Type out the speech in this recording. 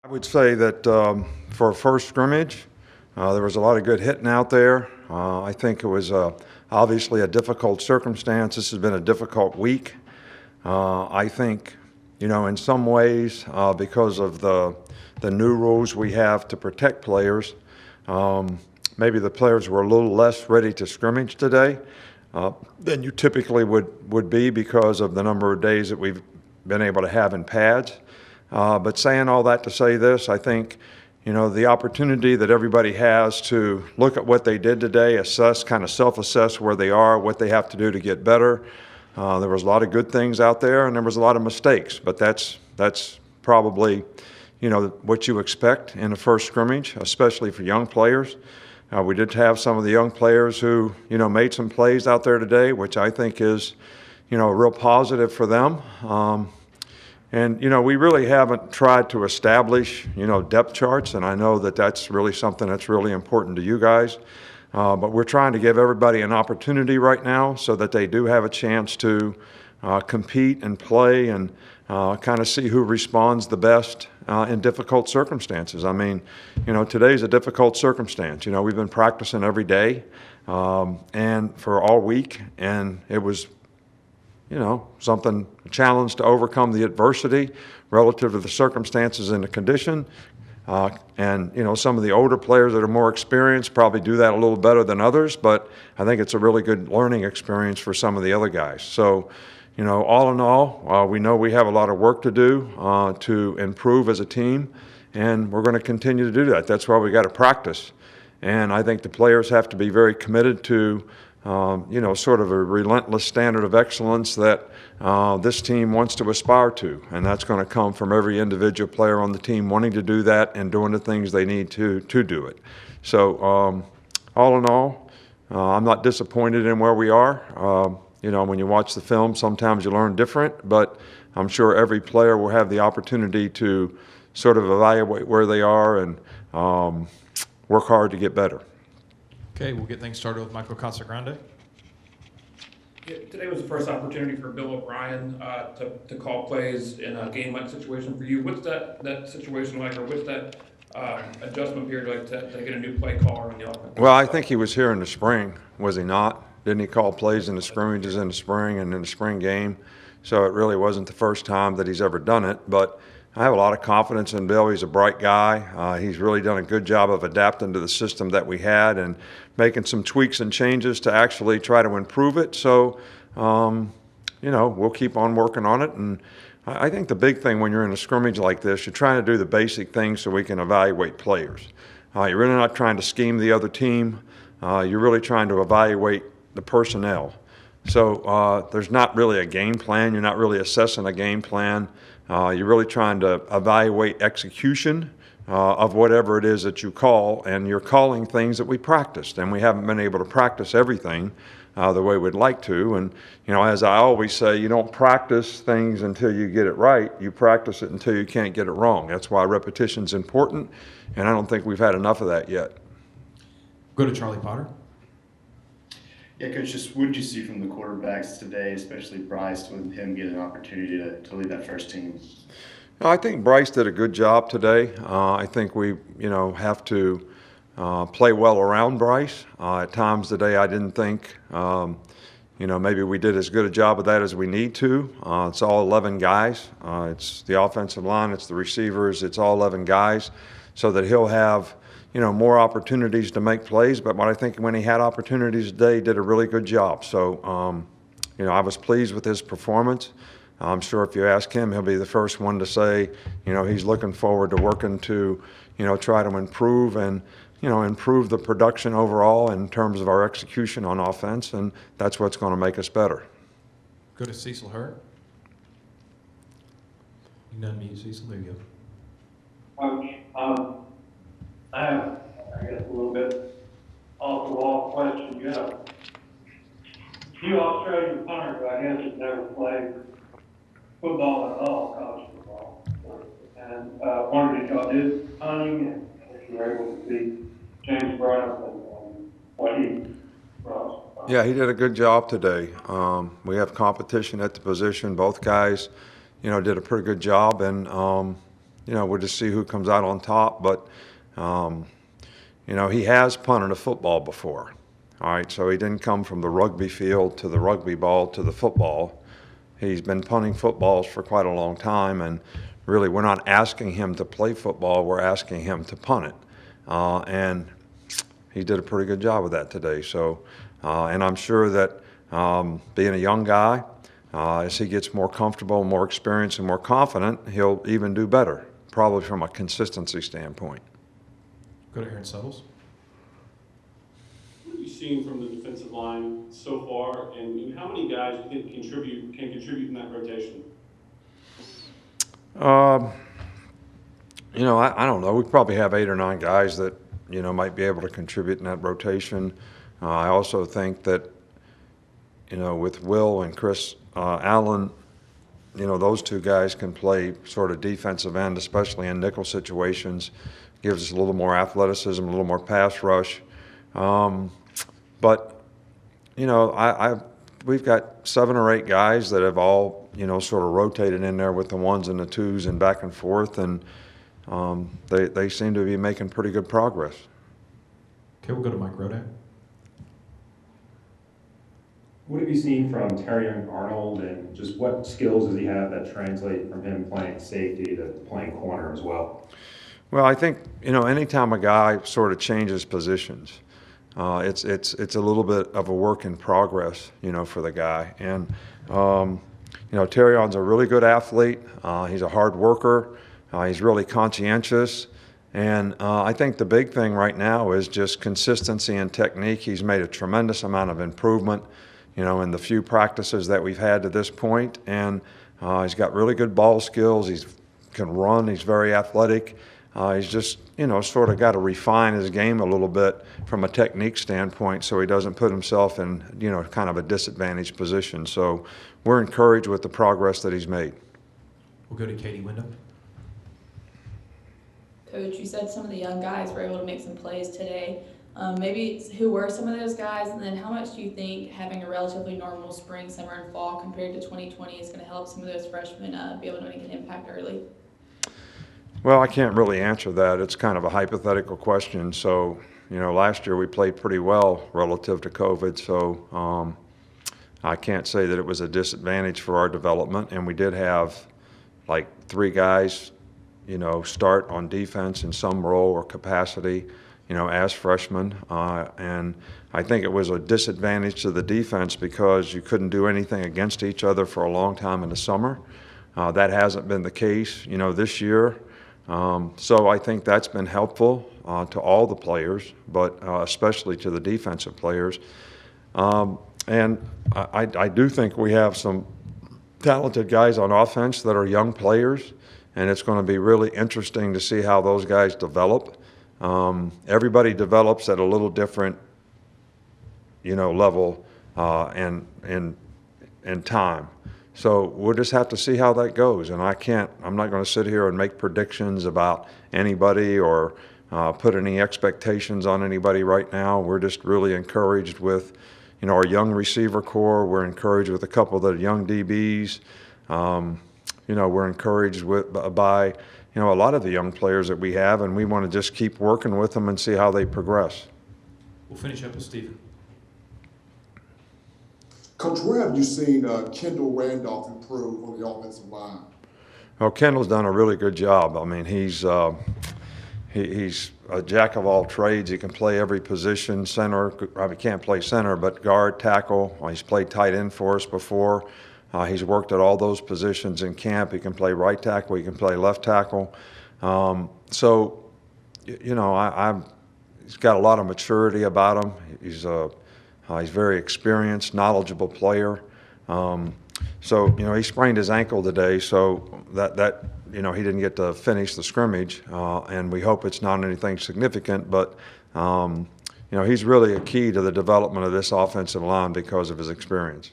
I would say that for a first scrimmage, there was a lot of good hitting out there. I think it was obviously a difficult circumstance. This has been a difficult week. I think, in some ways, because of the new rules we have to protect players, maybe the players were a little less ready to scrimmage today than you typically would be because of the number of days that we've been able to have in pads. But saying all that to say this, I think, the opportunity that everybody has to look at what they did today, assess, kind of self-assess where they are, what they have to do to get better. There was a lot of good things out there, and there was a lot of mistakes, but that's probably, what you expect in the first scrimmage, especially for young players. We did have some of the young players who, made some plays out there today, which I think is, a real positive for them. And, we really haven't tried to establish, depth charts, and I know that that's really something that's really important to you guys. But we're trying to give everybody an opportunity right now so that they do have a chance to compete and play and kind of see who responds the best in difficult circumstances. I mean, today's a difficult circumstance. We've been practicing every day and for all week, and it was something, a challenge to overcome the adversity relative to the circumstances and the condition. And some of the older players that are more experienced probably do that a little better than others, but I think it's a really good learning experience for some of the other guys. So, all in all, we know we have a lot of work to do to improve as a team, and we're going to continue to do that. That's why we got to practice. And I think the players have to be very committed to sort of a relentless standard of excellence that this team wants to aspire to. And that's going to come from every individual player on the team wanting to do that and doing the things they need to do it. So all in all, I'm not disappointed in where we are. When you watch the film, sometimes you learn different, but I'm sure every player will have the opportunity to sort of evaluate where they are and work hard to get better. Okay, we'll get things started with Michael Casagrande. Yeah, today was the first opportunity for Bill O'Brien to call plays in a game-like situation for you. What's that situation like, or what's that adjustment period like to get a new play caller in the offense? Well, I think he was here in the spring, was he not? Didn't he call plays in the scrimmages in the spring and in the spring game? So it really wasn't the first time that he's ever done it, but I have a lot of confidence in Bill. He's a bright guy. He's really done a good job of adapting to the system that we had and making some tweaks and changes to actually try to improve it. So, we'll keep on working on it. And I think the big thing when you're in a scrimmage like this, you're trying to do the basic things so we can evaluate players. You're really not trying to scheme the other team. You're really trying to evaluate the personnel. So there's not really a game plan. You're not really assessing a game plan. You're really trying to evaluate execution of whatever it is that you call, and you're calling things that we practiced, and we haven't been able to practice everything the way we'd like to. And, as I always say, you don't practice things until you get it right. You practice it until you can't get it wrong. That's why repetition's important, and I don't think we've had enough of that yet. Go to Charlie Potter. Yeah, Coach, just what did you see from the quarterbacks today, especially Bryce, with him getting an opportunity to lead that first team? I think Bryce did a good job today. I think we, have to play well around Bryce. At times today, I didn't think, maybe we did as good a job of that as we need to. It's all 11 guys. It's the offensive line, it's the receivers, it's all 11 guys, so that he'll have more opportunities to make plays. But what I think when he had opportunities today, he did a really good job. So, I was pleased with his performance. I'm sure if you ask him, he'll be the first one to say, he's looking forward to working to, try to improve and, improve the production overall in terms of our execution on offense, and that's what's going to make us better. Go to Cecil Hurt. You can unmute Cecil. There you go. Coach, I have, a little bit off-the-wall question. You have a few Australian punters, have never played football at all, college football. And wondered if y'all did punting and if you were able to see James Brown and what he brought. Yeah, he did a good job today. We have competition at the position. Both guys, did a pretty good job, and we'll just see who comes out on top. But, he has punted a football before. All right, so he didn't come from the rugby field to the rugby ball to the football. He's been punting footballs for quite a long time, and really we're not asking him to play football, we're asking him to punt it. And he did a pretty good job of that today. So, and I'm sure that being a young guy, as he gets more comfortable, more experienced, and more confident, he'll even do better, probably from a consistency standpoint. Go to Aaron Suttles. What have you seen from the defensive line so far, and how many guys do you think can contribute in that rotation? I don't know. We probably have 8 or 9 guys that, might be able to contribute in that rotation. I also think that, with Will and Chris Allen, those 2 guys can play sort of defensive end, especially in nickel situations. Gives us a little more athleticism, a little more pass rush. But, we've got 7 or 8 guys that have all, sort of rotated in there with the 1s and the 2s and back and forth, and they seem to be making pretty good progress. Okay, we'll go to Mike Rodak. What have you seen from Terry Arnold, and just what skills does he have that translate from him playing safety to playing corner as well? Well, I think, anytime a guy sort of changes positions, it's a little bit of a work in progress, for the guy. And, Terrion's a really good athlete. He's a hard worker. He's really conscientious. And I think the big thing right now is just consistency and technique. He's made a tremendous amount of improvement, in the few practices that we've had to this point. And he's got really good ball skills. He can run. He's very athletic. He's just, sort of got to refine his game a little bit from a technique standpoint so he doesn't put himself in, kind of a disadvantaged position. So we're encouraged with the progress that he's made. We'll go to Katie Wyndham. Coach, you said some of the young guys were able to make some plays today. Maybe who were some of those guys, and then how much do you think having a relatively normal spring, summer, and fall compared to 2020 is going to help some of those freshmen be able to make an impact early? Well, I can't really answer that. It's kind of a hypothetical question. So, last year we played pretty well relative to COVID, so I can't say that it was a disadvantage for our development. And we did have like 3 guys, start on defense in some role or capacity, as freshmen. And I think it was a disadvantage to the defense because you couldn't do anything against each other for a long time in the summer. That hasn't been the case, this year. So I think that's been helpful to all the players, but especially to the defensive players. And I do think we have some talented guys on offense that are young players, and it's going to be really interesting to see how those guys develop. Everybody develops at a little different, level and time. So we'll just have to see how that goes. And I'm not going to sit here and make predictions about anybody or put any expectations on anybody right now. We're just really encouraged with, our young receiver core. We're encouraged with a couple of the young DBs. We're encouraged by a lot of the young players that we have, and we want to just keep working with them and see how they progress. We'll finish up with Stephen. Coach, where have you seen Kendall Randolph improve on the offensive line? Well, Kendall's done a really good job. I mean, he's a jack of all trades. He can play every position. Center, he can't play center, but guard, tackle. He's played tight end for us before. He's worked at all those positions in camp. He can play right tackle. He can play left tackle. So, he's got a lot of maturity about him. He's very experienced, knowledgeable player. So, he sprained his ankle today, so that he didn't get to finish the scrimmage, and we hope it's not anything significant, but, he's really a key to the development of this offensive line because of his experience.